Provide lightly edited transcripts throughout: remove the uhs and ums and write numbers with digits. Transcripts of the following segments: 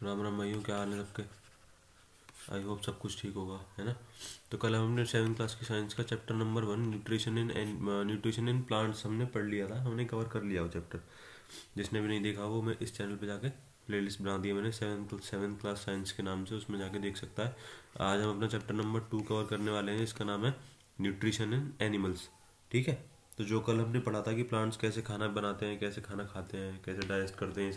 राम राम भाइयों, क्या हाल है सबके। आई होप सब कुछ ठीक होगा, है ना। तो कल हमने 7th क्लास की साइंस का chapter number 1 nutrition in plants हमने पढ़ लिया था, हमने कवर कर लिया वो चैप्टर। जिसने भी नहीं देखा वो मैं इस चैनल पे जाके प्लेलिस्ट बना दी है मैंने, सेवन्थ क्लास साइंस के नाम से, उसमें जाके देख सकता है। आज हम अपना चैप्टर नंबर 2 कवर करने वाले हैं, इसका नाम है न्यूट्रिशन इन एनिमल्स। ठीक है। तो जो कल हमने पढ़ा था कि प्लांट्स कैसे खाना बनाते हैं, कैसे खाना खाते हैं, कैसे डाइजेस्ट करते हैं,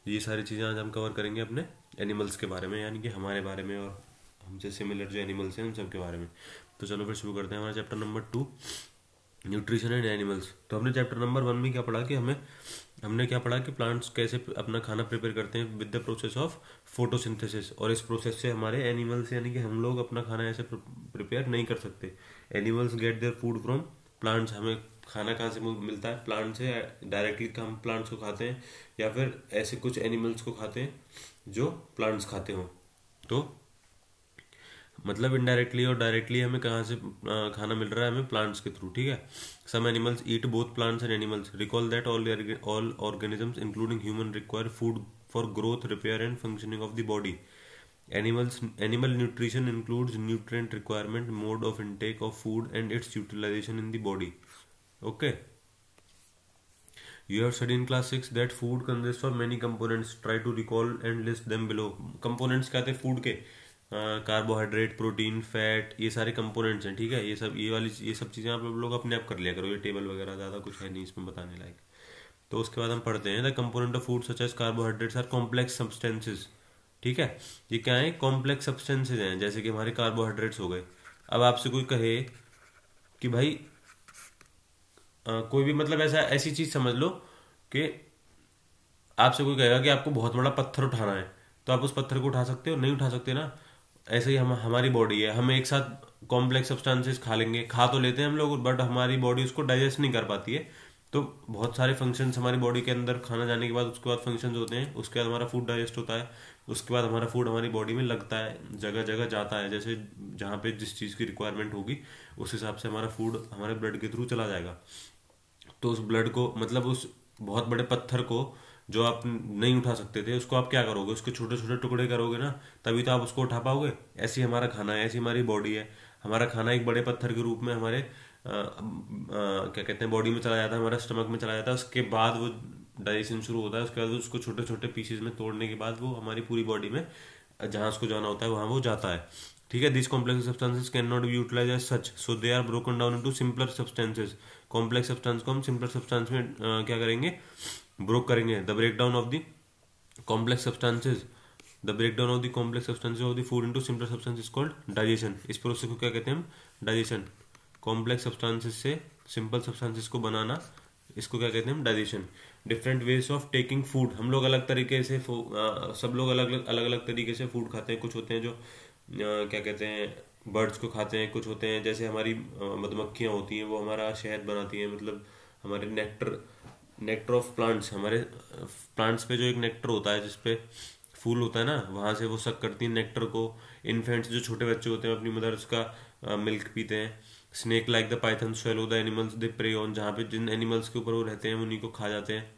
ये सारी चीज़ें आज हम कवर करेंगे अपने एनिमल्स के बारे में, यानी कि हमारे बारे में और हमसे सिमिलर जो एनिमल्स हैं उन सब के बारे में। तो चलो फिर शुरू करते हैं हमारा chapter number 2, nutrition and animals. तो हमने चैप्टर नंबर 1 में क्या पढ़ा कि हमने क्या पढ़ा कि प्लांट्स कैसे अपना खाना प्रिपेयर करते हैं with the process of photosynthesis, और इस प्रोसेस से हमारे एनिमल्स यानी कि हम लोग अपना खाना ऐसे प्रिपेयर नहीं कर सकते। Animals gate their food from plants. हमें खाना कहाँ से मिलता है? प्लांट से। डायरेक्टली हम प्लांट्स को खाते हैं या फिर ऐसे कुछ एनिमल्स को खाते हैं जो प्लांट्स खाते हों। तो मतलब इनडायरेक्टली और डायरेक्टली हमें कहाँ से खाना मिल रहा है? हमें प्लांट्स के थ्रू। ठीक है। Some animals eat both plants and animals. Recall that all organisms including human require food for growth, repair and functioning of the body. Animal nutrition includes nutrient requirement, mode of intake of food, and its utilization in the body. Okay. You have studied in class 6 that food consists of many components. Try to recall and list them below. Components क्या थे food के? Carbohydrate, protein, fat, ये सारे components हैं। ठीक है। ये सब चीज़ें आप लोग अपने आप कर लिया करो, ये टेबल वगैरह ज़्यादा कुछ है नहीं इसमें बताने लायक। तो उसके बाद हम पढ़ते हैं the component of food such as carbohydrates are complex substances. ठीक है। ये क्या है? कॉम्प्लेक्स सब्सटेंसेज हैं, जैसे कि हमारे कार्बोहाइड्रेट्स हो गए। अब आपसे कोई कहे कि भाई कोई भी मतलब ऐसी चीज समझ लो कि आपसे कोई कहेगा कि आपको बहुत बड़ा पत्थर उठाना है, तो आप उस पत्थर को उठा सकते हो? नहीं उठा सकते ना। ऐसे ही हमारी बॉडी है, हम एक साथ कॉम्प्लेक्स सब्सटेंसेस खा तो लेते हैं हम लोग, बट हमारी बॉडी उसको डाइजेस्ट नहीं कर पाती है। तो बहुत सारे फंक्शंस हमारी बॉडी के अंदर खाना जाने के बाद, उसके बाद फंक्शंस होते हैं, उसके बाद हमारा फूड डाइजेस्ट होता है, उसके बाद हमारा फूड हमारी बॉडी में लगता है, जगह जगह जाता है, जैसे जहाँ पे जिस चीज़ की रिक्वायरमेंट होगी उस हिसाब से हमारा फूड हमारे ब्लड के थ्रू चला जाएगा। तो उस ब्लड को मतलब उस बहुत बड़े पत्थर को जो आप नहीं उठा सकते थे, उसको आप क्या करोगे? उसके छोटे छोटे टुकड़े करोगे ना, तभी तो आप उसको उठा पाओगे। ऐसी हमारा खाना है, ऐसी हमारी बॉडी है। हमारा खाना एक बड़े पत्थर के रूप में हमारे क्या कहते हैं, बॉडी में चला जाता है, हमारा स्टमक में चला जाता है। उसके बाद वो डाइजेशन शुरू होता है, उसके बाद उसको छोटे छोटे पीसेज में तोड़ने के बाद वो हमारी पूरी बॉडी में जहाँ उसको जाना होता है वहाँ वो जाता है। ठीक है। This complex substances can not be utilize as such, so they are broken down into simpler substances. Complex substance को हम सिंपलर सब्सटेंस में क्या करेंगे? ब्रोक करेंगे। The breakdown of the complex substances the breakdown of the complex substances of the food into simpler substance is called digestion. इस process को क्या कहते हैं हम? डाइजेशन। कॉम्प्लेक्स सब्सटेंसेस से सिंपल सब्सटेंसेस को बनाना, इसको क्या कहते हैं हम? Digestion. Different ways of taking food. हम लोग अलग तरीके से सब लोग अलग अलग तरीके से फूड खाते हैं। कुछ होते हैं जो क्या कहते हैं बर्ड्स को खाते हैं, कुछ होते हैं जैसे हमारी मधुमक्खियाँ होती हैं, वो हमारा शहद बनाती हैं, मतलब हमारे नेक्टर ऑफ प्लांट्स। हमारे प्लांट्स पे जो एक नेक्टर होता है जिसपे फूल होता है ना, वहाँ से वो सक करती है नेक्टर को। इन्फेंट्स जो छोटे बच्चे होते हैं अपनी मदर्स का मिल्क पीते हैं। Snake like the python swallow the animals they prey on. जहाँ पे जिन एनिमल्स के ऊपर वो रहते हैं उन्हीं को खा जाते हैं।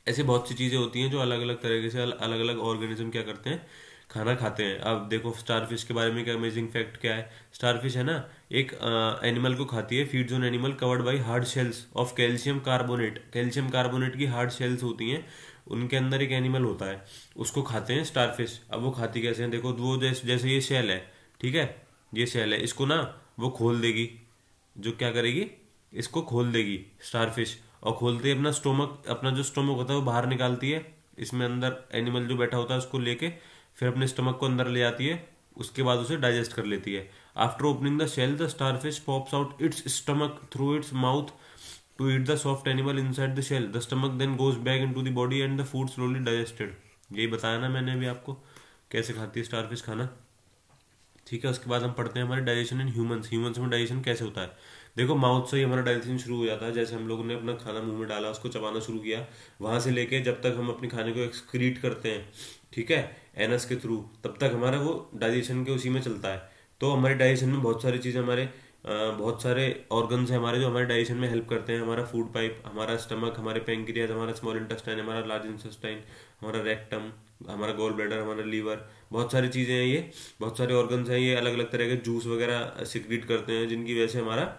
ऐसी बहुत सी चीज़ें होती हैं जो अलग अलग तरीके से अलग अलग ऑर्गेनिज्म क्या करते हैं? खाना खाते हैं। अब देखो स्टारफिश के बारे में क्या अमेजिंग फैक्ट क्या है। स्टारफिश है ना, एक एनिमल को खाती है, feeds on animal covered by hard shells of calcium carbonate. Calcium carbonate की हार्ड शेल्स होती हैं, उनके अंदर एक एनिमल होता है, उसको खाते हैं स्टारफिश। अब वो खाती कैसे हैं? देखो वो जैसे ये शेल है, ठीक है, ये शेल है, इसको ना वो खोल देगी। जो क्या करेगी? इसको खोल देगी स्टारफिश, और खोलते ही अपना स्टोमक, अपना जो स्टोमक होता है वो बाहर निकालती है। इसमें अंदर एनिमल जो बैठा होता है उसको लेके फिर अपने स्टमक को अंदर ले आती है, उसके बाद उसे डाइजेस्ट कर लेती है। After opening the shell the starfish pops out its stomach through its mouth to eat the soft animal inside the shell. The stomach then goes back into the body and the food slowly digested. यही बताया ना मैंने अभी आपको कैसे खाती है starfish खाना। ठीक है। उसके बाद हम पढ़ते हैं हमारे डाइजेशन इन ह्यूमंस। ह्यूमंस में डाइजेशन कैसे होता है? देखो माउथ से ही हमारा डाइजेशन शुरू हो जाता है। जैसे हम लोगों ने अपना खाना मुंह में डाला, उसको चबाना शुरू किया, वहां से लेके जब तक हम अपने खाने को एक्सक्रीट करते हैं, ठीक है, एनस के थ्रू, तब तक हमारा वो डाइजेशन के उसी में चलता है। तो हमारे डाइजेशन में बहुत सारी चीज़ें हमारे बहुत सारे ऑर्गन्स हैं हमारे जो हमारे डाइजेशन में हेल्प करते हैं। हमारा फूड पाइप, हमारा स्टमक, हमारे पैंक्रियाज, हमारा स्मॉल इंटेस्टाइन, हमारा लार्ज इंटेस्टाइन, हमारा रेक्टम, हमारा गॉल ब्लैडर, हमारा लीवर, बहुत सारी चीज़ें हैं ये, बहुत सारे ऑर्गन्स हैं ये, अलग अलग तरह के जूस वगैरह सिक्रीट करते हैं जिनकी वजह से हमारा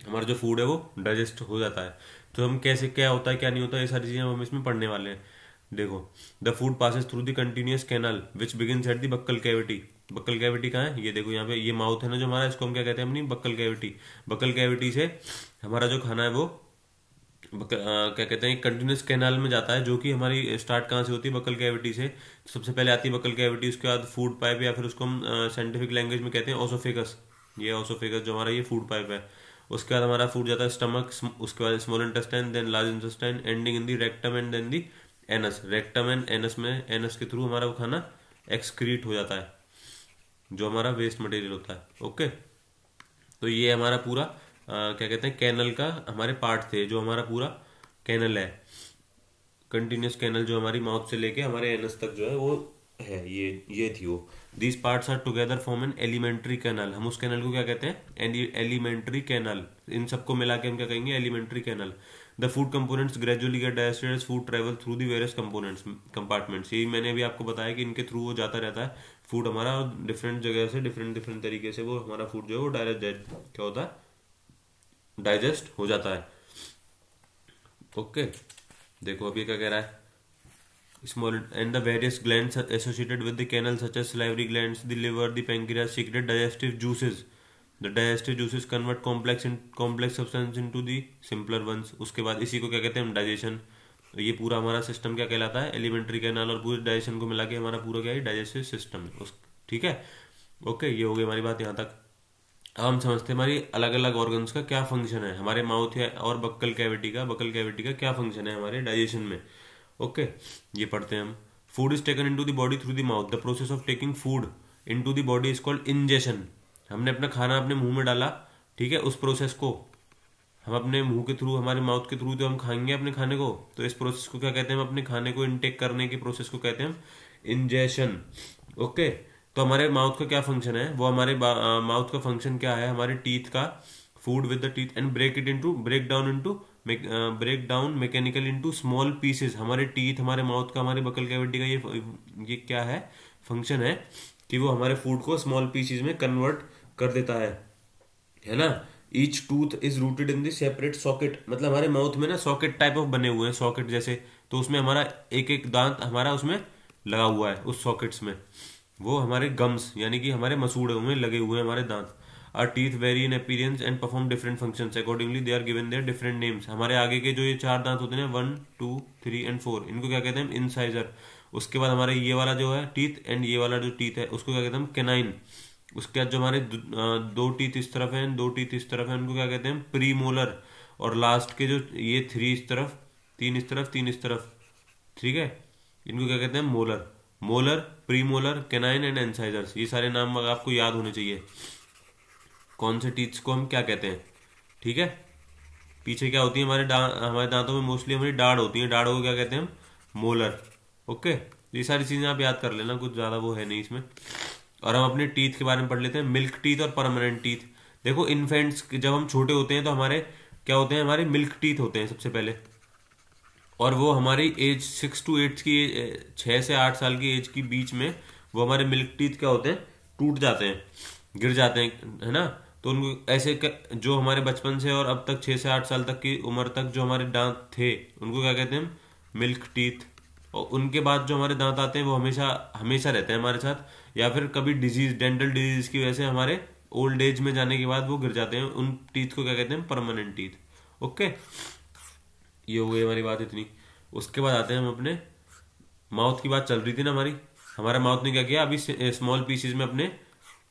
हमारा जो फूड है वो डाइजेस्ट हो जाता है। तो हम कैसे, क्या होता है क्या नहीं होता, ये सारी चीज़ें हम इसमें पढ़ने वाले हैं। देखो, the food passes through the continuous canal which begins at the buccal cavity. Buccal cavity कहाँ है, ये देखो यहाँ पे, ये माउथ है ना जो हमारा, इसको हम क्या कहते हैं अपनी बक्कल कैविटी। बक्कल कैविटी से हमारा जो खाना है वो क्या कहते हैं, कंटिन्यूस कैनाल में जाता है, जो कि हमारी स्टार्ट कहाँ से होती है, बक्कल कैविटी से। सबसे पहले आती है बक्कल कैविटी, उसके बाद फूड पाइप, या फिर उसको हम साइंटिफिक लैंग्वेज में कहते हैं ओसोफेगस। ये ओसोफेगस जो हमारा ये फूड पाइप है। उसके बाद हमारा फूड जाता है स्टमक, उसके बाद small intestine, then large intestine, ending in the rectum and then the anus. Rectum and anus में, एनस के थ्रू हमारा वो खाना एक्सक्रीट हो जाता है, जो हमारा वेस्ट मटेरियल होता है। ओके, तो ये हमारा पूरा क्या कहते हैं, कैनल का हमारे पार्ट थे, जो हमारा पूरा कैनल है, कंटिन्यूस कैनल जो हमारी माउथ से लेके हमारे एनस तक जो है वो है, ये थी वो। These parts are together form an alimentary canal. हम उस कैनल को क्या कहते हैं, एलिमेंट्री कैनल। इन सबको मिला के हम क्या कहेंगे, alimentary canal. The food components gradually get digested as food travel through the various components compartments. यही मैंने अभी आपको बताया कि इनके थ्रू वो जाता रहता है फूड हमारा, डिफरेंट जगह से डिफरेंट डिफरेंट तरीके से वो हमारा फूड जो है वो डायरेक्ट क्या होता है, डाइजेस्ट हो जाता है। ओके, देखो अभी क्या कह रहा है, small and the various glands associated with the canal such as salivary glands, the liver, the pancreas secrete digestive juices. The digestive juices convert complex substance into the simpler ones. उसके बाद इसी को क्या कहते हैं हम, डाइजेशन। ये पूरा हमारा सिस्टम क्या कहलाता है, एलिमेंट्री कैनाल, और पूरे डाइजेशन को मिला के हमारा पूरा क्या है, डाइजेस्टिव सिस्टम है उस, ठीक है। ओके, ये हो गई हमारी बात यहाँ तक। अब हम समझते हैं हमारी अलग अलग ऑर्गन्स का क्या फंक्शन है, हमारे माउथ है और बक्कल कैविटी का क्या फंक्शन है हमारे डाइजेशन में। ओके, ये पढ़ते हैं हम। Food is taken into the body through the mouth. The process of taking food into the body is called ingestion. हमने अपना खाना अपने मुंह में डाला, ठीक है, उस प्रोसेस को हम अपने मुंह के थ्रू, हमारे माउथ के थ्रू तो हम खाएंगे अपने खाने को, तो इस प्रोसेस को क्या कहते हैं, हम अपने खाने को इनटेक करने की प्रोसेस को कहते हैं हम इंजेशन। ओके, तो हमारे माउथ का क्या फंक्शन है, वो हमारे माउथ का फंक्शन क्या है, हमारे टीथ का, food with the teeth and break down mechanical into small pieces. हमारे टीथ, हमारे माउथ का, हमारे बकल कैविटी का ये क्या है, फंक्शन है कि वो हमारे फूड को स्मॉल पीसेस में कन्वर्ट कर देता है ना। Each tooth is rooted in the separate socket. मतलब हमारे माउथ में ना सॉकेट टाइप ऑफ बने हुए हैं, सॉकेट जैसे, तो उसमें हमारा एक एक दांत हमारा उसमें लगा हुआ है, उस सॉकेट्स में वो हमारे गम्स यानी कि हमारे मसूड़ों में लगे हुए हैं हमारे दांत। Our teeth vary in appearance and perform different functions accordingly they are given their different names. हमारे आगे के जो ये चार दांत होते हैं 1 2 3 एंड 4, इनको क्या कहते हैं, इंसाइजर। उसके बाद हमारे ये वाला जो है टीथ एंड ये वाला जो टीथ है उसको क्या कहते हैं, कैनाइन। उसके बाद जो हमारे दो टीथ इस तरफ है, दो टीथ इस तरफ है, उनको क्या कहते हैं, प्रीमोलर। और लास्ट के जो ये 3 इस तरफ, 3 इस तरफ, 3 इस तरफ, ठीक है, इनको क्या कहते हैं, molar. Molar, premolar, canine and incisors, ये सारे नाम आपको याद होने चाहिए, कौन से टीथ्स को हम क्या कहते हैं, ठीक है। पीछे क्या होती है हमारे दांतों में मोस्टली हमारी दाढ़ होती है, दाढ़ों को क्या कहते हैं हम, मोलर। ओके, ये सारी चीजें आप याद कर लेना, कुछ ज्यादा वो है नहीं इसमें। और हम अपने टीथ के बारे में पढ़ लेते हैं, मिल्क टीथ और परमानेंट टीथ। देखो इन्फेंट्स जब हम छोटे होते हैं तो हमारे क्या होते हैं, हमारे मिल्क टीथ होते हैं सबसे पहले, और वो हमारी एज 6 to 8 की, 6 से 8 साल की एज के बीच में वो हमारे मिल्क टीथ क्या होते हैं, टूट जाते हैं, गिर जाते हैं, है ना। तो उनको ऐसे जो हमारे बचपन से और अब तक 6 से 8 साल तक की उम्र तक जो हमारे दांत थे उनको क्या कहते हैं, मिल्क टीथ। और उनके बाद जो हमारे दांत आते हैं वो हमेशा हमेशा रहते हैं हमारे साथ, या फिर कभी डिजीज, डेंटल डिजीज की वजह से हमारे ओल्ड एज में जाने के बाद वो गिर जाते हैं, उन टीथ को क्या कहते हैं, परमानेंट टीथ। ओके, ये हो गई हमारी बात इतनी। उसके बाद आते हैं हम अपने माउथ की, बात चल रही थी ना हमारी, हमारा माउथ ने क्या किया अभी, स्मॉल पीसेज में अपने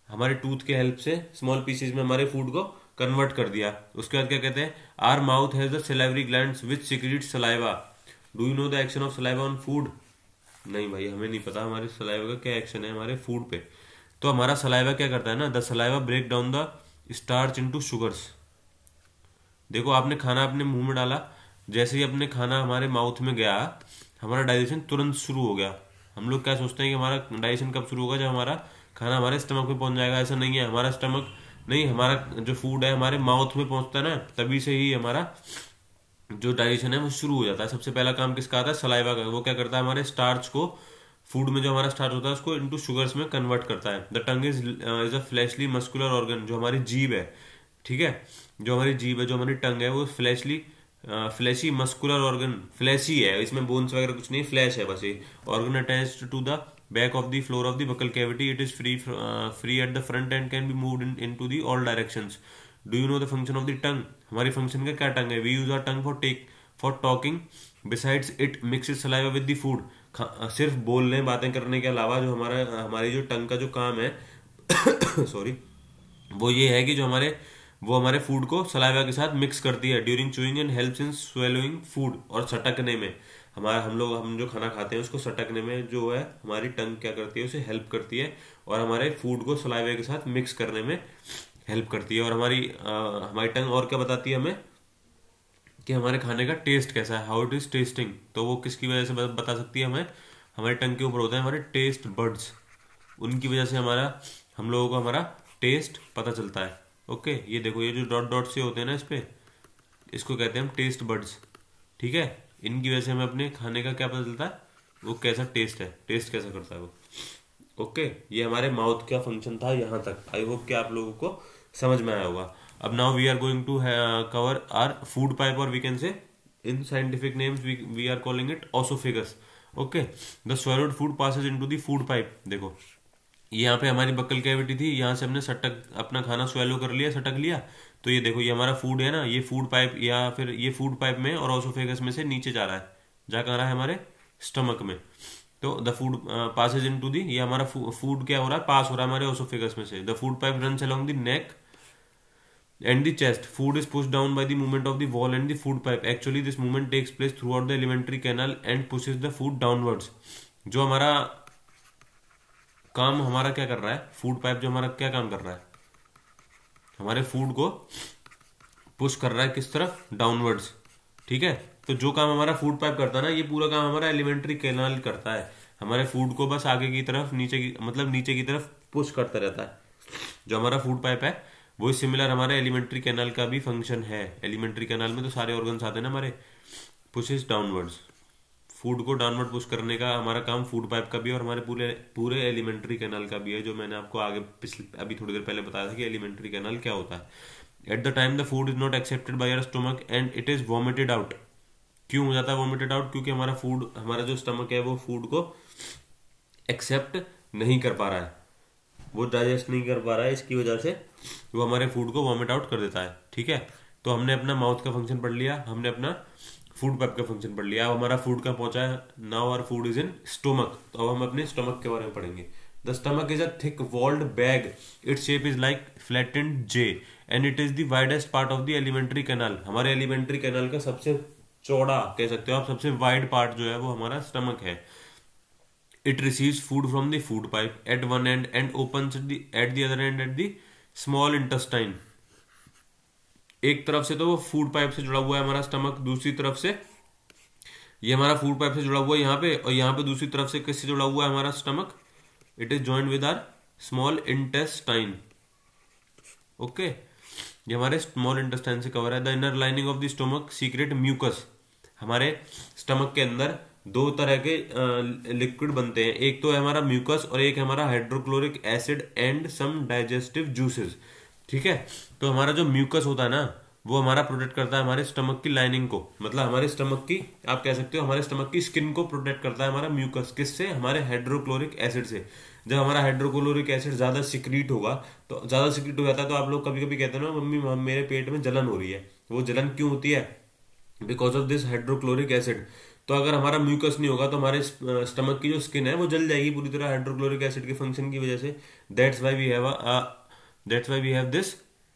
हमारे टूथ के हेल्प से स्मॉल पीसेज में हमारे फूड को कन्वर्ट कर दिया। उसके बाद क्या कहते हैं, are mouth has the salivary glands which secrete saliva. Do you know the action of saliva on food. नहीं भाई, हमें नहीं पता हमारे सलाइवा का क्या एक्शन है हमारे फूड पे। तो हमारा सलाइवा क्या करता है ना, the saliva break down the starch into sugars. देखो आपने खाना अपने मुंह में डाला, जैसे ही अपने खाना हमारे माउथ में गया हमारा डाइजेशन तुरंत शुरू हो गया। हम लोग क्या सोचते हैं कि हमारा डाइजेशन कब शुरू होगा, जब हमारा खाना हमारे स्टमक में पहुंच जाएगा। ऐसा नहीं है, हमारा स्टमक नहीं, हमारा जो फूड है हमारे माउथ में पहुंचता है ना, तभी से ही हमारा जो डाइजेशन है वो शुरू हो जाता है। सबसे पहला काम किसका आता है? सलाइवा का। वो क्या करता है? हमारे स्टार्च को, फूड में जो हमारा स्टार्च होता है उसको इनटू शुगर्स में कन्वर्ट करता है। The tongue is a fleshly muscular organ. जो हमारी जीभ है, ठीक है, जो हमारी जीभ है, जो हमारी टंग है, वो फ्लैशी मस्कुलर ऑर्गन, फ्लैशी है, इसमें बोन्स वगैरह कुछ नहीं, फ्लैश है बस ये। Organ attached to the back of the floor of the buccal cavity. It is free at the front and can be moved into the all directions. Do you know the function of the tongue? हमारी function का क्या tongue है? We use our tongue for talking. Besides it mixes saliva with the food. सिर्फ बोलने, बातें करने के अलावा जो हमारी जो टंग का जो काम है सॉरी, वो ये है कि वो हमारे फूड को सलाइवा के साथ मिक्स करती है during chewing and helps in swallowing food. और सटकने में, हम जो खाना खाते हैं उसको सटकने में जो है हमारी टंग क्या करती है? उसे हेल्प करती है और हमारे फूड को सलाइवा के साथ मिक्स करने में हेल्प करती है। और हमारी टंग और क्या बताती है हमें? कि हमारे खाने का टेस्ट कैसा है, हाउ इट इज टेस्टिंग। तो वो किसकी वजह से बता सकती है हमें? हमारे टंग के ऊपर होते हैं हमारे टेस्ट बर्ड्स, उनकी वजह से हम लोगों को हमारा टेस्ट पता चलता है। ओके, ये देखो, ये जो डॉट डॉट से होते हैं ना इस पे, इसको कहते हैं हम टेस्ट बर्ड्स, ठीक है। इनकी वजह से हमें अपने खाने का क्या पता चलता है? वो कैसा टेस्ट है, टेस्ट कैसा करता है वो। ओके, ये हमारे माउथ का फंक्शन था यहाँ तक। आई होप कि आप लोगों को समझ में आया होगा। अब now we are going to cover our food pipe, और we can say in scientific names we are calling it oesophagus. Okay, the swallowed food passes into the food pipe. देखो, यहाँ पे हमारी बक्कल कैविटी थी, यहाँ से हमने अपना खाना स्वेलो कर लिया, सटक लिया। तो ये देखो, ये हमारा फूड है ना, ये फूड पाइप, या फिर ये फूड पाइप में और ओसोफेगस में से नीचे जा रहा है, जा कहाँ रहा है? हमारे स्टमक में। तो the food passes into the, ये हमारा फूड क्या हो रहा है? पास हो रहा है हमारे ओसोफेगस में से। The food pipe runs along the neck and the chest. Food is pushed down by the movement of the wall and the food pipe. Actually this movement takes place throughout the alimentary canal and pushes the food downwards. जो हमारा काम हमारा क्या कर रहा है? Food pipe जो हमारा क्या काम कर रहा है? हमारे फूड को पुश कर रहा है किस तरफ? डाउनवर्ड्स, ठीक है। तो जो काम हमारा फूड पाइप करता है ना, ये पूरा काम हमारा एलिमेंट्री कैनाल करता है। हमारे फूड को बस आगे की तरफ, नीचे की तरफ पुश करता रहता है। जो हमारा फूड पाइप है वो सिमिलर हमारे एलिमेंट्री कैनाल का भी फंक्शन है। एलिमेंट्री कैनाल में तो सारे ऑर्गन्स आते हैं ना हमारे। पुशेस डाउनवर्ड्स, फूड को डाउनवर्ड पुश करने का हमारा काम फूड पाइप का भी है, और हमारे पूरे एलिमेंट्री कैनाल का भी है, जो मैंने आपको अभी थोड़ी देर पहले बताया था कि एलिमेंट्री कैनाल क्या होता है। At the time the food is not accepted by your stomach and it is vomited out. क्यों हो जाता है वॉमिटेड आउट? क्योंकि हमारा जो स्टमक है वो फूड को एक्सेप्ट नहीं कर पा रहा है, वो डाइजेस्ट नहीं कर पा रहा है, इसकी वजह से वो हमारे फूड को वॉमिट आउट कर देता है, ठीक है। तो हमने अपना माउथ का फंक्शन पढ़ लिया, हमने अपना फूड पाइप का फंक्शन पढ़ लिया। अब हमारा फूड का पहुंचा है, now our food is in stomach. तो अब हम अपने स्टमक के बारे में पढ़ेंगे। The stomach is a thick walled bag, its shape is like flattened J and it is the widest part of the alimentary canal. हमारे एलिमेंट्री कैनाल का सबसे चौड़ा कह सकते हो आप, सबसे वाइड पार्ट जो है वो हमारा स्टमक है। It receives food from the food pipe at one end and opens at the other end at the small intestine. एक तरफ से तो वो फूड पाइप से जुड़ा हुआ है हमारा स्टमक, दूसरी तरफ से ये हमारा फूड पाइप से जुड़ा हुआ है यहाँ पे, और यहाँ पे दूसरी तरफ से किससे जुड़ा हुआ है हमारा stomach? It is joined with our small intestine. Okay, ये हमारे स्मॉल इंटेस्टाइन से कवर है। The inner lining of the stomach secrete mucus. हमारे स्टमक के अंदर दो तरह के लिक्विड बनते हैं, एक तो है हमारा म्यूकस और एक है हमारा hydrochloric acid and some digestive juices, ठीक है। तो हमारा जो म्यूकस होता है ना, वो हमारा प्रोटेक्ट करता है हमारे स्टमक की लाइनिंग को, मतलब हमारे स्टमक की, आप कह सकते हो हमारे स्टमक की स्किन को प्रोटेक्ट करता है हमारा म्यूकस। किससे? हमारे हाइड्रोक्लोरिक एसिड से। जब हमारा हाइड्रोक्लोरिक एसिड ज्यादा सिक्रीट होगा, तो ज्यादा सिक्रीट हो जाता है, तो आप लोग कभी कभी कहते हैं ना, मम्मी मेरे पेट में जलन हो रही है। वो जलन क्यों होती है? Because of this hydrochloric acid. तो अगर हमारा म्यूकस नहीं होगा तो हमारे स्टमक की जो स्किन है वो जल जाएगी पूरी तरह हाइड्रोक्लोरिक एसिड के फंक्शन की वजह से। That's why we have this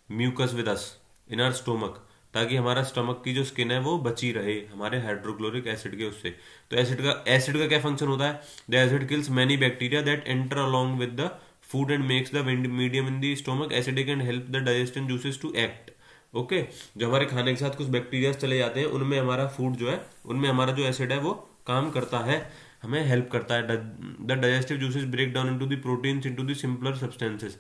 mucus with us in our stomach, ताकि हमारा स्टमक की जो स्किन है वो बची रहे हमारे हाइड्रोक्लोरिक एसिड के उससे। तो एसिड का क्या फंक्शन होता है? The acid kills many bacteria that enter along with the food and makes the medium in the stomach acidic and help the digestive juices to act. Okay, जो हमारे खाने के साथ कुछ बैक्टीरिया चले जाते हैं, उनमें हमारा फूड जो है, उनमें हमारा जो एसिड है वो काम करता है, हमें हेल्प करता है। The digestive juices break down into the proteins into the simpler substances.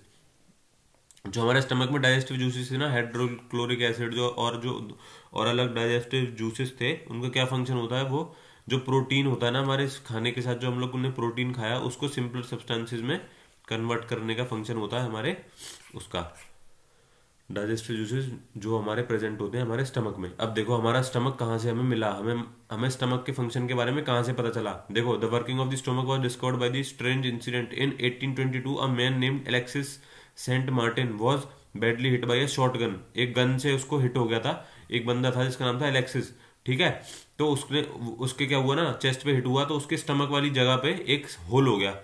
जो हमारे स्टमक में डाइजेस्टिव जूसेस थे ना, हाइड्रोक्लोरिक एसिड और अलग डाइजेस्टिव जूसेस थे, उनका क्या फंक्शन होता है, वो जो प्रोटीन होता है ना हमारे इस खाने के साथ, जो हम लोग ने प्रोटीन खाया उसको सिंपल सब्सटेंसेज में कन्वर्ट करने का फंक्शन होता है हमारे उसका डाइजेस्टिव जूसेस जो हमारे प्रेजेंट होते हैं हमारे स्टमक में। अब देखो हमारा स्टमक कहाँ से हमें मिला, हमें हमें स्टमक के फंक्शन के बारे में कहाँ से पता चला। देखो, the working of the stomach was discovered by the strange incident in 1822। A man named Alexis Saint Martin was badly hit by a shotgun. एक गन से उसको हिट हो गया था, एक बंदा था जिसका नाम था एलेक्सिस, ठीक है। तो उसके क्या हुआ ना, चेस्ट पे हिट हुआ तो उसके स्टमक वाली जगह पे एक होल हो गया।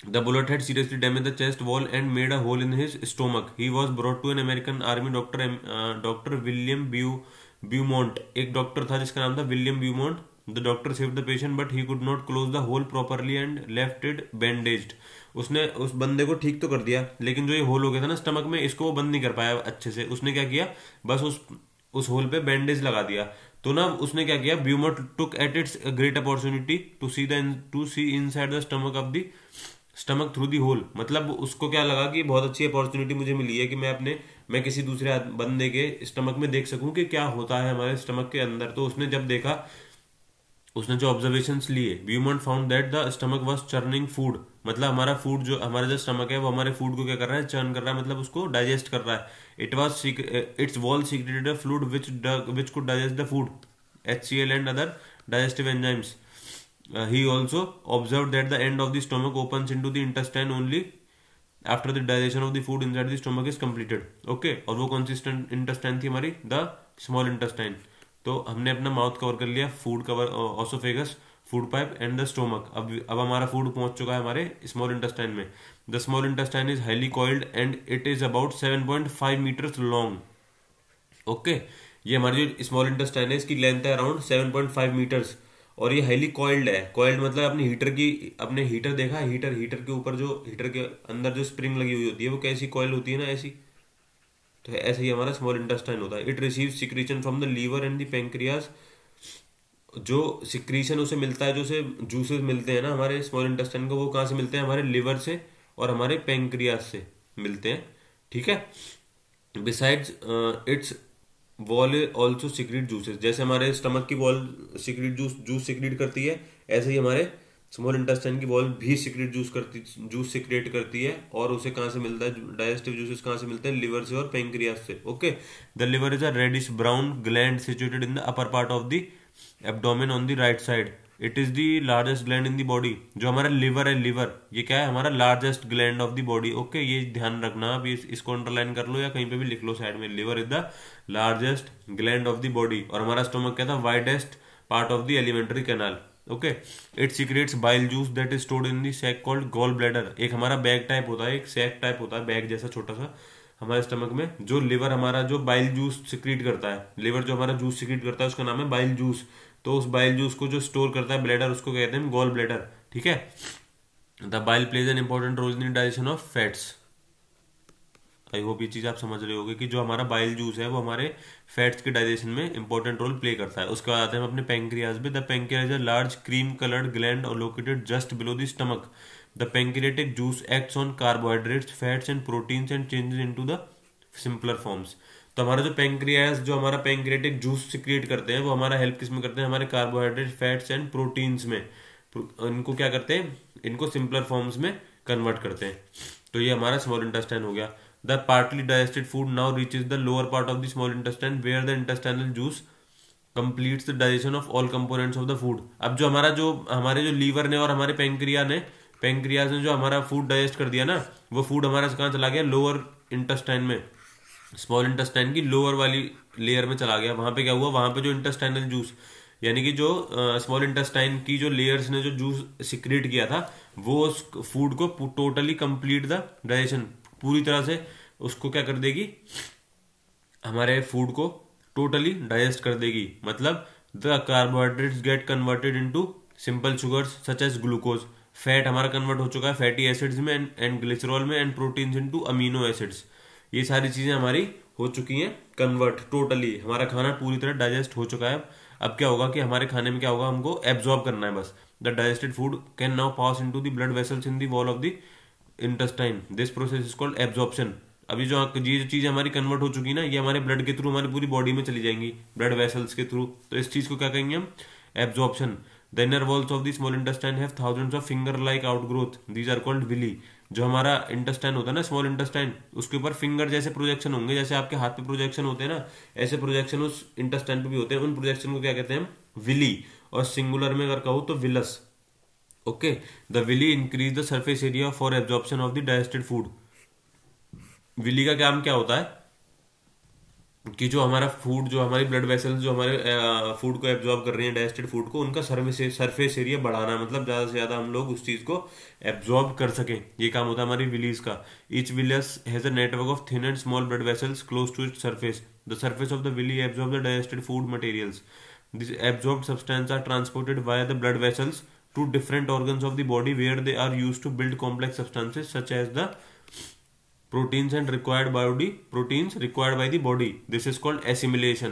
The bullet had seriously damaged the chest wall and made a hole in his stomach. He was brought to an American army doctor, doctor William Beaumont. एक डॉक्टर था जिसका नाम था William Beaumont. The doctor saved the patient but he could not close the hole properly and left it bandaged. उसने उस बंदे को ठीक तो कर दिया, लेकिन जो ये होल हो गया था ना स्टमक में, इसको वो बंद नहीं कर पाया अच्छे से। उसने क्या किया, बस उस होल पे बैंडेज लगा दिया। तो ना उसने क्या किया, Beaumont took at its great opportunity to see inside the stomach through the hole. मतलब उसको क्या लगा कि बहुत अच्छी अपॉर्चुनिटी मुझे मिली है कि मैं किसी दूसरे बंदे के स्टमक में देख सकूं कि क्या होता है हमारे स्टमक के अंदर। तो उसने जब देखा, उसने जो ऑब्जर्वेशंस लिए, Beaumont found that the stomach was churning food. मतलब हमारा जो स्टमक है वो हमारे फूड को क्या कर रहा है, चर्न कर रहा है, मतलब उसको डाइजेस्ट कर रहा है। It's wall secreted a fluid which could digest the food, HCl and other digestive enzymes. He also observed that the end of the stomach opens into the intestine only after the digestion of the food inside the stomach is completed. Okay, और वो कौन सी intestine थी हमारी, the small intestine. तो हमने अपना mouth cover कर लिया, food cover, oesophagus, food pipe and the stomach. अब हमारा फूड पहुंच चुका है हमारे स्मॉल इंटेस्टाइन में। The small intestine is highly coiled and it is about 7.5 metres long. Okay, ये हमारी जो स्मॉल इंटेस्टाइन है इसकी लेंथ है अराउंड 7.5 मीटर्स, और ये हाईली कॉइल्ड है। कॉइल्ड मतलब अपने हीटर देखा है, हीटर के ऊपर जो हीटर के अंदर जो स्प्रिंग लगी हुई होती है वो कैसी कॉइल होती है ना, ऐसी। तो ऐसे ही हमारा स्मॉल इंटेस्टाइन होता है। It receive secretion from the liver and the pancreas. जो सिक्रीशन उसे मिलता है, जो उसे जूसेस मिलते हैं ना हमारे स्मॉल इंटेस्टाइन को, वो कहाँ से मिलते हैं, हमारे लिवर से और हमारे पेंक्रियाज से मिलते हैं, ठीक है। Besides it's wall also secrete juices. जैसे हमारे स्टमक की वॉल सिक्रीट जूस सिक्रीट करती है, ऐसे ही हमारे स्मॉल इंटेस्टाइन की वॉल भी सिक्रीट जूस सिक्रेट करती है। और उसे कहाँ से मिलता है, डाइजेस्टिव जूसेस कहाँ से मिलते हैं, लिवर से और पेंक्रियाज से। Okay, the liver is a reddish brown gland situated in the upper part of the abdomen on the right side. It is the largest gland in the body. जो हमारा liver है, liver ये क्या है, हमारा largest gland of the body. Okay, ये ध्यान रखना, अभी इसको अंडरलाइन कर लो या कहीं पे भी लिख लो साइड में। Liver is the largest gland of the body. और हमारा स्टोमक क्या था, widest part of the alimentary canal. Okay, it secretes bile juice that is stored in the sac called gall bladder. एक हमारा बैग टाइप होता है, एक sac type होता है, बैग जैसा छोटा सा हमारे स्टमक में। जो लिवर हमारा जो बाइल जूस सिक्रीट करता है, लिवर जो हमारा जूस सिक्रीट करता है उसका नाम है बाइल जूस। तो उस बाइल जूस को जो स्टोर करता है ब्लैडर, उसको कहते हैं गॉल ब्लैडर, ठीक है। The bile plays an important role in digestion of fats. I hope ये चीज आप समझ रहे होगे कि जो हमारा बाइल जूस है वो हमारे फैट्स के डाइजेशन में इंपॉर्टेंट रोल प्ले करता है। उसके बाद आते हैं हम अपने पैंक्रियाज पे। The pancreas a large cream coloured gland और located just below the stomach. The pancreatic juice acts on carbohydrates, fats and proteins and changes into the simpler forms. तो हमारा जो पैंक्रियाज, जो हमारा पैंक्रियाटिक जूस सिक्रिएट करते हैं, वो हमारा हेल्प किस में करते हैं, हमारे कार्बोहाइड्रेट, फैट्स एंड प्रोटीन्स में। इनको क्या करते हैं, इनको सिंपलर फॉर्म्स में कन्वर्ट करते हैं। तो ये हमारा स्मॉल इंटेस्टाइन हो गया। The partly digested food now reaches the lower part of the small intestine where the intestinal juice completes the digestion of all components of the food. अब जो हमारे जो लीवर ने और हमारे पैंक्रियाज ने जो हमारा फूड डाइजेस्ट कर दिया ना, वो फूड हमारा कहाँ चला गया, लोअर इंटेस्टाइन में, स्मॉल इंटेस्टाइन की लोअर वाली लेयर में चला गया। वहां पे क्या हुआ, वहां पे जो इंटेस्टाइनल जूस, यानी कि जो स्मॉल इंटेस्टाइन की जो लेयर्स ने जो जूस सिक्रेट किया था, वो उस फूड को टोटली कंप्लीट द डाइजेशन, पूरी तरह से उसको क्या कर देगी, हमारे फूड को टोटली डाइजेस्ट कर देगी। मतलब the carbohydrates get converted into simple sugars such as glucose. Fat हमारा कन्वर्ट हो चुका है फैटी एसिड्स में एंड ग्लिसरॉल में, and proteins into amino acids. ये सारी चीजें हमारी हो चुकी हैं कन्वर्ट, टोटली हमारा खाना पूरी तरह डाइजेस्ट हो चुका है। अब क्या होगा कि हमारे खाने में क्या होगा, हमको एब्जॉर्ब करना है बस। The digested food can now pass into the blood vessels in the wall of the intestine. This process is called absorption. अभी जो ये जो चीज़ हमारी कन्वर्ट हो चुकी ना, ये हमारे ब्लड के थ्रू हमारी पूरी बॉडी में चली जाएंगी, ब्लड वेसल्स के थ्रू। तो इस चीज़ को क्या कहेंगे हम? Absorption. The inner walls of the small intestine have thousands of finger like outgrowth, these are called villi. जो हमारा इंटेस्टाइन होता है ना, स्मॉल इंटेस्टाइन, उसके ऊपर फिंगर जैसे प्रोजेक्शन होंगे, जैसे आपके हाथ पे प्रोजेक्शन होते हैं ना, ऐसे प्रोजेक्शन उस इंटेस्टाइन पे भी होते हैं। उन प्रोजेक्शन को क्या कहते हैं? विली। और सिंगुलर में अगर कहो तो villus. Okay. The villi increase the surface area for absorption of the digested food. Villi का काम क्या होता है कि जो हमारा फूड, जो हमारी ब्लड वेसल्स जो हमारे फूड को एब्जॉर्ब कर रही हैं, डाइजेस्टेड फूड को, उनका सरफेस एरिया बढ़ाना, मतलब ज्यादा से ज्यादा हम लोग उस चीज को एब्जॉर्ब कर सकें, ये काम होता है हमारी विलीज का। Each villus has a network of thin and small blood vessels close to its surface. The surface of the villi absorb the digested food materials. This absorbed substance are transported via the blood vessels to different organs of the body where they are used to build complex substances such as the proteins and required body, proteins required by the body. This is called assimilation.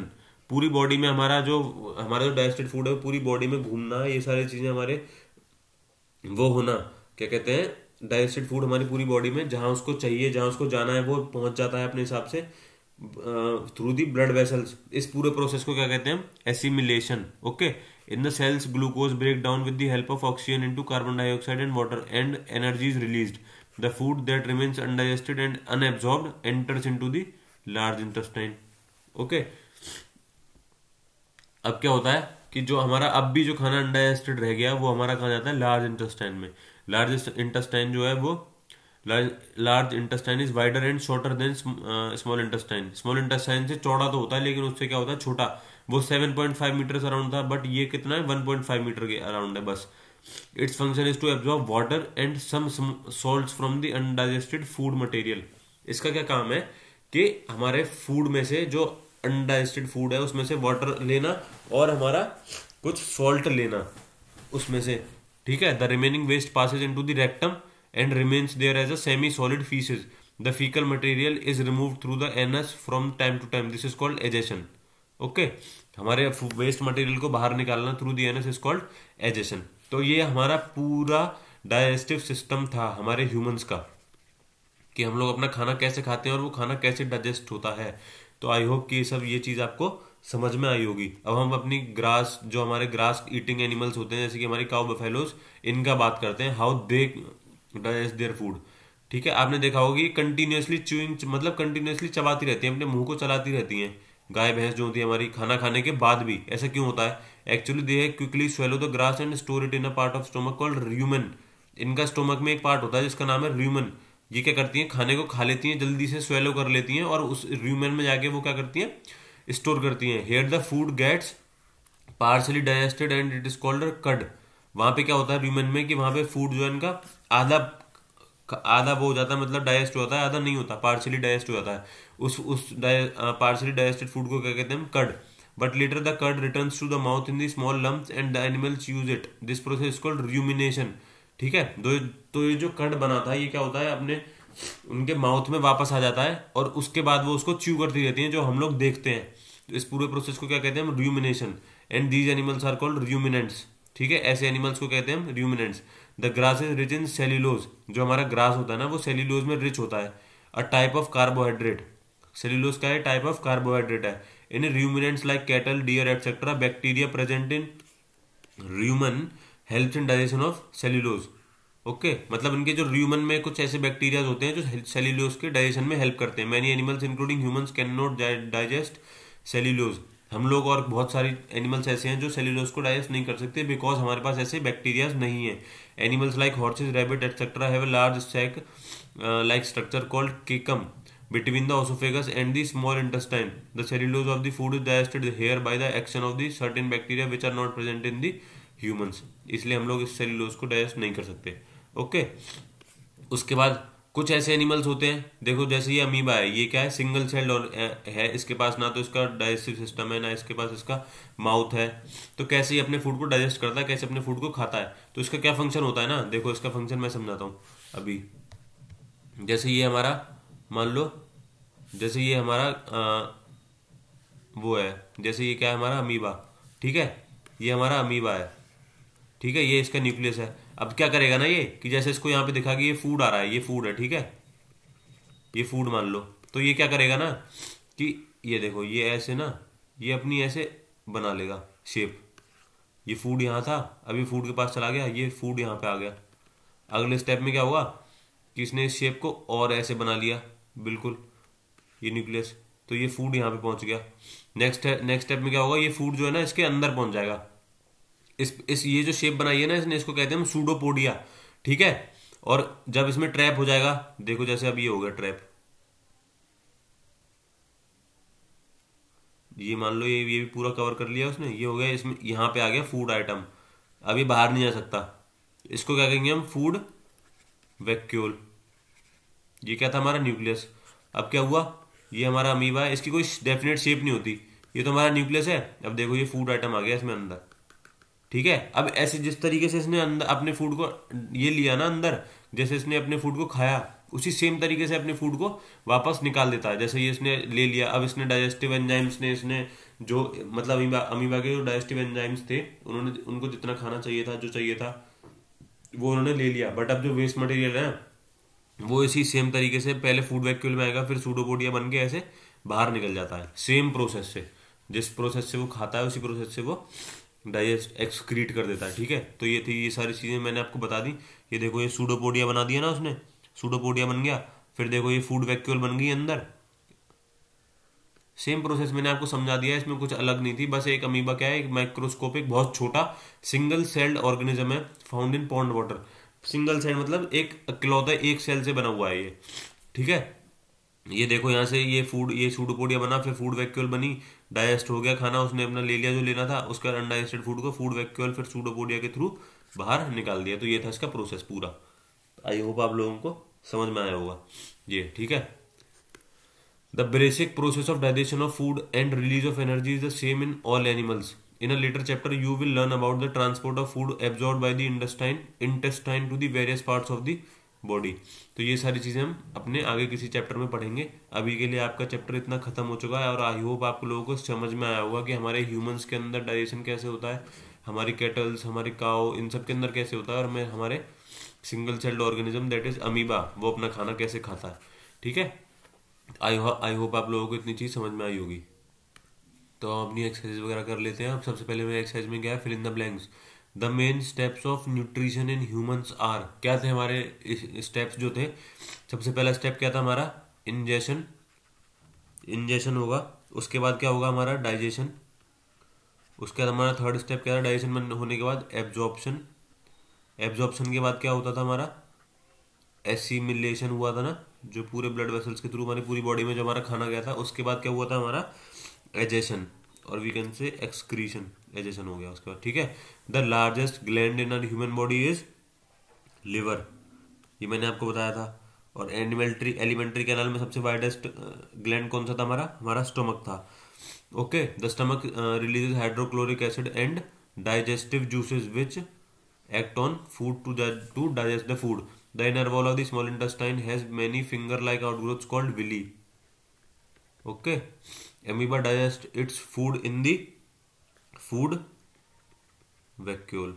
पूरी body में हमारा जो digested food है, पूरी body में घूमना, ये सारी चीजें हमारे वो होना, क्या कहते हैं, डाइजेस्टेड फूड हमारी पूरी बॉडी में जहां उसको चाहिए, जहां उसको जाना है, वो पहुंच जाता है अपने हिसाब से थ्रू दी ब्लड वेसल्स। इस पूरे प्रोसेस को क्या कहते हैं? Assimilation. Okay. In the cells glucose break down with the help of oxygen into carbon dioxide and water and energy is released. The food that remains undigested and unabsorbed enters into the large intestine. Okay. अब क्या होता है कि जो हमारा अब भी जो खाना अनडाइजेस्टेड रह गया, वो हमारा कहाँ जाता है? लार्ज इंटेस्टाइन में। लार्ज इंटेस्टाइन जो है वो, large intestine is wider and shorter than small intestine. Small intestine से चौड़ा तो होता है, लेकिन उससे क्या होता है? छोटा। वो 7.5 मीटर अराउंड था, बट ये कितना है? 1.5 मीटर के अराउंड है बस। Its function is to absorb water and some salts from the undigested food material. इसका क्या काम है कि हमारे फूड में से, जो अनडाइजेस्टेड फूड है उसमें से वाटर लेना और हमारा कुछ सॉल्ट लेना उसमें से, ठीक है। The remaining waste passes into the rectum and remains there as a semi solid faeces. The faecal material is removed through the anus from time to time. This is called egestion. Okay. हमारे waste material को बाहर निकालना through the anus is called egestion. तो ये हमारा पूरा digestive system था हमारे ह्यूमंस का, कि हम लोग अपना खाना कैसे खाते हैं और वो खाना कैसे डाइजेस्ट होता है। तो आई होप कि ये चीज आपको समझ में आई होगी। अब हम अपनी ग्रास, जो हमारे ग्रास ईटिंग एनिमल्स होते हैं, जैसे कि हमारी काउ बफेलोज, इनका बात करते हैं, how they digest their food. ठीक है। आपने देखा होगा कि कंटिन्यूसली च्यूइंग, मतलब कंटिन्यूसली चबाती रहती है, अपने मुंह को चलाती रहती हैं। गाय भैंस जो होती है हमारी, खाना खाने के बाद भी। ऐसा क्यों होता है? Actually they quickly swallow the grass and store it in a part of stomach called rumen. इनका स्टोमक में एक पार्ट होता है जिसका नाम है र्यूमेन। ये क्या करती हैं? खाने को खा लेती हैं, जल्दी से स्वेलो कर लेती हैं, और उस र्यूमेन में जाके वो क्या करती हैं? स्टोर करती हैं। Here the food gets partially digested and it is called cud. वहां पे क्या होता है र्यूमेन में, कि वहां पे फूड जो है इनका आधा वो हो जाता है, मतलब डाइजेस्ट हो जाता है, आधा नहीं होता, पार्शली डाइजेस्ट हो जाता है। उस पार्शली डाइजेस्टेड फूड को क्या कहते हैं? Cud. But later the curd returns to the mouth in the small lumps and the animals use it. This process is called rumination. ठीक है। तो ये जो कर्ड बना था, ये क्या होता है? अपने उनके माउथ में वापस आ जाता है, और उसके बाद वो उसको च्यू करती रहती हैं, जो हम लोग देखते हैं। तो इस पूरे प्रोसेस को क्या कहते हैं? हम rumination. And these animals are called ruminants. ठीक है। ऐसे एनिमल्स को कहते हैं हम ruminants. The grass is rich in cellulose. जो हमारा ग्रास होता है ना, वो सेल्यूलोज में रिच होता है। A type of carbohydrate. Cellulose का है? टाइप ऑफ कार्बोहाइड्रेट है। In ruminants like cattle, deer etcetera, bacteria present in rumen helps in digestion of cellulose. Okay. मतलब इनके जो र्यूमन में कुछ ऐसे बैक्टीरिया होते हैं जो सेल्यूलोज के डाइजेशन में हेल्प करते हैं। Many animals including humans can not digest cellulose. हम लोग और बहुत सारी एनिमल्स ऐसे हैं जो सेल्यूलोज को डाइजेस्ट नहीं कर सकते, बिकॉज हमारे पास ऐसे बैक्टीरिया नहीं है। Animals like horses, rabbit etcetera have a large sac like structure called caecum between the esophagus and the small intestine. The cellulose of the food is digested here by the action of the certain bacteria which are not present in the humans. इसलिए हम लोग इस cellulose को digest नहीं कर सकते। Okay. उसके बाद कुछ ऐसे एनिमल्स होते हैं, देखो जैसे ये अमीबा है, ये क्या है? सिंगल सेल्ड और है। इसके पास ना तो इसका डाइजेस्टिव सिस्टम है, ना इसके पास इसका माउथ है। तो कैसे ये अपने फूड को डाइजेस्ट करता है, कैसे अपने फूड को खाता है? तो इसका क्या फंक्शन होता है ना, देखो इसका फंक्शन मैं समझाता हूँ अभी। जैसे ये हमारा, मान लो जैसे ये हमारा वो है, जैसे ये क्या है? हमारा अमीबा। ठीक है। ये हमारा अमीबा है। ठीक है। ये इसका न्यूक्लियस है। अब क्या करेगा ना ये, कि जैसे इसको यहाँ पे दिखा कि ये फूड आ रहा है, ये फूड है। ठीक है। ये फूड मान लो, तो ये क्या करेगा ना कि ये देखो ये ऐसे ना, ये अपनी ऐसे बना लेगा शेप। ये फूड यहाँ था, अभी फूड के पास चला गया, ये फूड यहाँ पे आ गया। अगले स्टेप में क्या होगा कि इसने इस शेप को और ऐसे बना लिया, बिल्कुल ये न्यूक्लियस, तो ये फूड यहाँ पे पहुंच गया। नेक्स्ट स्टेप में क्या होगा, ये फूड जो है ना इसके अंदर पहुंच जाएगा। इस ये जो शेप बनाई है ना इसने, इसको कहते हैं हम सूडोपोडिया, ठीक है। और जब इसमें ट्रैप हो जाएगा, देखो जैसे अब ये हो गया ट्रैप, ये मान लो ये भी पूरा कवर कर लिया उसने, ये हो गया, इसमें यहाँ पे आ गया फूड आइटम, अब ये बाहर नहीं जा सकता। इसको क्या कहेंगे हम, फूड वैक्यूल। ये क्या था हमारा न्यूक्लियस। अब क्या हुआ, ये हमारा अमीबा है, इसकी कोई डेफिनेट शेप नहीं होती, ये तो हमारा न्यूक्लियस है। अब देखो ये फूड आइटम आ गया इसमें अंदर, ठीक है। अब ऐसे जिस तरीके से इसने अंदर अपने फूड को ये लिया ना अंदर, जैसे इसने अपने फूड को खाया, उसी सेम तरीके से अपने फूड को वापस निकाल देता है। जैसे ये इसने ले लिया, अब इसने डाइजेस्टिव एंजाइम्स ने इसने जो मतलब अमीबा के जो डाइजेस्टिव एंजाइम्स थे, उन्होंने उनको जितना खाना चाहिए था, जो चाहिए था वो उन्होंने ले लिया। बट अब जो वेस्ट मटेरियल है वो इसी सेम तरीके से पहले फूड वैक्यूल में आएगा, फिर सूडोपोडिया बन के ऐसे बाहर निकल जाता है, सेम प्रोसेस से। जिस प्रोसेस से वो खाता है उसी प्रोसेस से वो डाइजेस्ट एक्सक्रीट कर देता है, ठीक है। तो ये थी, ये सारी चीजें मैंने आपको बता दी। ये देखो ये सूडोपोडिया बना दिया ना उसने, सूडोपोडिया बन गया, फिर देखो ये फूड वैक्यूल बन गई अंदर। सेम प्रोसेस मैंने आपको समझा दिया है, इसमें कुछ अलग नहीं थी। बस एक अमीबा क्या है, एक माइक्रोस्कोपिक बहुत छोटा सिंगल सेल्ड ऑर्गेनिज्म है, found in pond water. Single cell मतलब एक अकेलौता एक सेल से बना हुआ है ये, ठीक है। ये देखो यहाँ से ये फूड, ये सूडोपोडिया बना, फिर फूड वैक्यूल बनी, डाइजेस्ट हो गया खाना, उसने अपना ले लिया जो लेना था, उसके बाद अनडाइजेस्टेड फूड को फूड वैक्यूल फिर सूडोपोडिया के थ्रू बाहर निकाल दिया। तो ये था इसका प्रोसेस पूरा। आई होप आप लोगों को समझ में आया होगा ये, ठीक है। The basic process of digestion of food and release of energy is the same in all animals. In a later chapter, you will learn about the transport of food absorbed by the intestine to the various parts of the body. तो ये सारी चीज़ें हम अपने आगे किसी chapter में पढ़ेंगे। अभी के लिए आपका चैप्टर इतना खत्म हो चुका है, और आई होप आप लोगों को समझ में आया होगा कि हमारे ह्यूमंस के अंदर डाइजेशन कैसे होता है, हमारी कैटल्स, हमारी काउ, इन सब के अंदर कैसे होता है, और मैं हमारे single celled organism that is amoeba, वो अपना खाना कैसे खाता है, ठीक है। आई होप आप लोगों को इतनी चीज़ समझ में आई होगी। तो हम अपनी एक्सरसाइज वगैरह कर लेते हैं। अब सबसे पहले मैं एक्सरसाइज में गया, fill in the blanks. The main steps of nutrition in humans are, क्या थे हमारे स्टेप्स जो थे। सबसे पहला स्टेप क्या था हमारा, इंजेशन। इंजेशन होगा, उसके बाद क्या होगा हमारा डाइजेशन। उसके बाद हमारा थर्ड स्टेप क्या था, डाइजेशन होने के बाद एब्जॉर्प्शन। एब्जॉर्प्शन के बाद क्या होता था हमारा, एसिमिलेशन हुआ था ना, जो पूरे ब्लड वेसल्स के थ्रू हमारी पूरी बॉडी में जो हमारा खाना गया था। उसके बाद क्या हुआ था हमारा एजेशन, और we can say excretion, egestion हो गया उसके बाद, ठीक है। The largest gland in our human body is liver, ये मैंने आपको बताया था। और एलिमेंट्री कैनाल में सबसे वाइडेस्ट ग्लैंड कौन सा था हमारा, हमारा स्टमक था। Okay, the stomach releases hydrochloric acid and digestive juices which act on food to digest the food. The inner wall of the small intestine has many finger-like outgrowths called villi. Okay, amoeba digest its food in the food vacuole.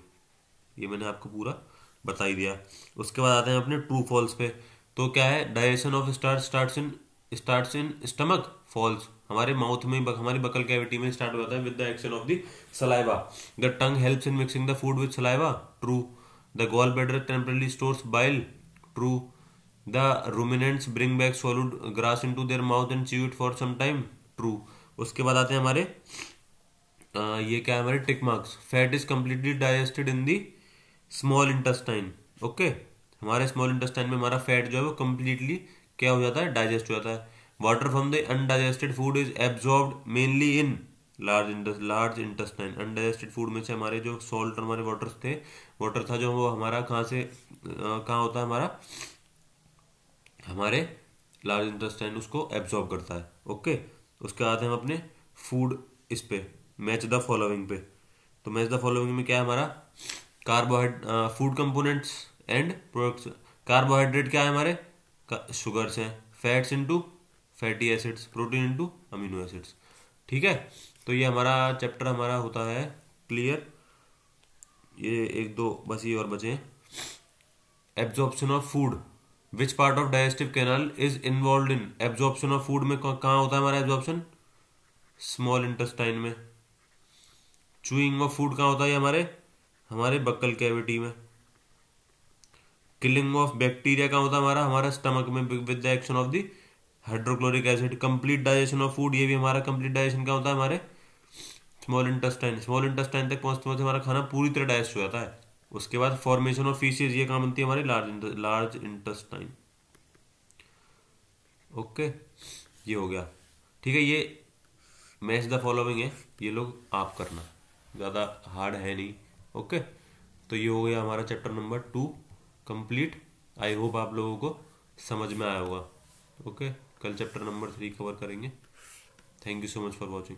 ये मैंने आपको पूरा बता ही दिया। उसके बाद आते हैं अपने ट्रू फॉल्स पे। तो क्या है, digestion of starts in stomach, falls. हमारे माउथ में, हमारी बकल कैविटी में स्टार्ट होता है with the action of the saliva. The tongue helps in mixing the food with saliva, true. The gall bladder temporarily stores bile, true. The ruminants bring back solid grass into their mouth and chew it for some time, true. उसके बाद आते हैं हमारे ये क्या है हमारे tick marks. Fat is completely digested in the small intestine. Okay, हमारे स्मॉल इंटेस्टाइन में हमारा फैट जो है वो कम्प्लीटली क्या हो जाता है, डाइजेस्ट हो जाता है। Water from the undigested food is absorbed mainly in large intestine. Undigested food में से हमारे जो सॉल्ट और हमारे वाटर था जो वो हमारा कहाँ से कहाँ होता है हमारा, हमारे लार्ज इंटेस्टाइन उसको एब्जॉर्ब करता है। ओके, उसके बाद हम अपने फूड इस पे मैच द फॉलोइंग पे। तो मैच द फॉलोइंग में क्या है हमारा, food components and products. Carbohydrate क्या है हमारे, शुगर्स हैं। Fats into fatty acids, protein into amino acids, ठीक है। तो ये हमारा चैप्टर हमारा होता है क्लियर। ये एक दो बस ये और बचे हैं। Absorption of food which part of digestive canal is involve in absorption of food में कहाँ होता है हमारा एब्जॉर्प्शन? स्मॉल इंटेस्टाइन में। चूइंग ऑफ फूड कहाँ होता है? हमारे हमारे बक्कल कैविटी में। किलिंग ऑफ बैक्टीरिया कहाँ होता है? हमारा स्टमक में with the action of the hydrochloric acid. Complete digestion of food, ये भी हमारा कंप्लीट डाइजेशन कहाँ होता है? हमारे स्मॉल इंटेस्टाइन। स्मॉल इंटेस्टाइन तक पहुंचते पहुंचते हमारा खाना पूरी तरह डाइजेस्ट हो जाता है। उसके बाद फॉर्मेशन ऑफ फीसेस, ये कहाँ बनती है? हमारी लार्ज इंटेस्टाइन। ओके, ये हो गया। ठीक है, ये मैच द फॉलोइंग है, ये लोग आप करना, ज़्यादा हार्ड है नहीं। ओके, तो ये हो गया हमारा chapter number 2 complete. I hope आप लोगों को समझ में आया होगा। ओके, कल चैप्टर नंबर 3 कवर करेंगे। Thank you so much for watching.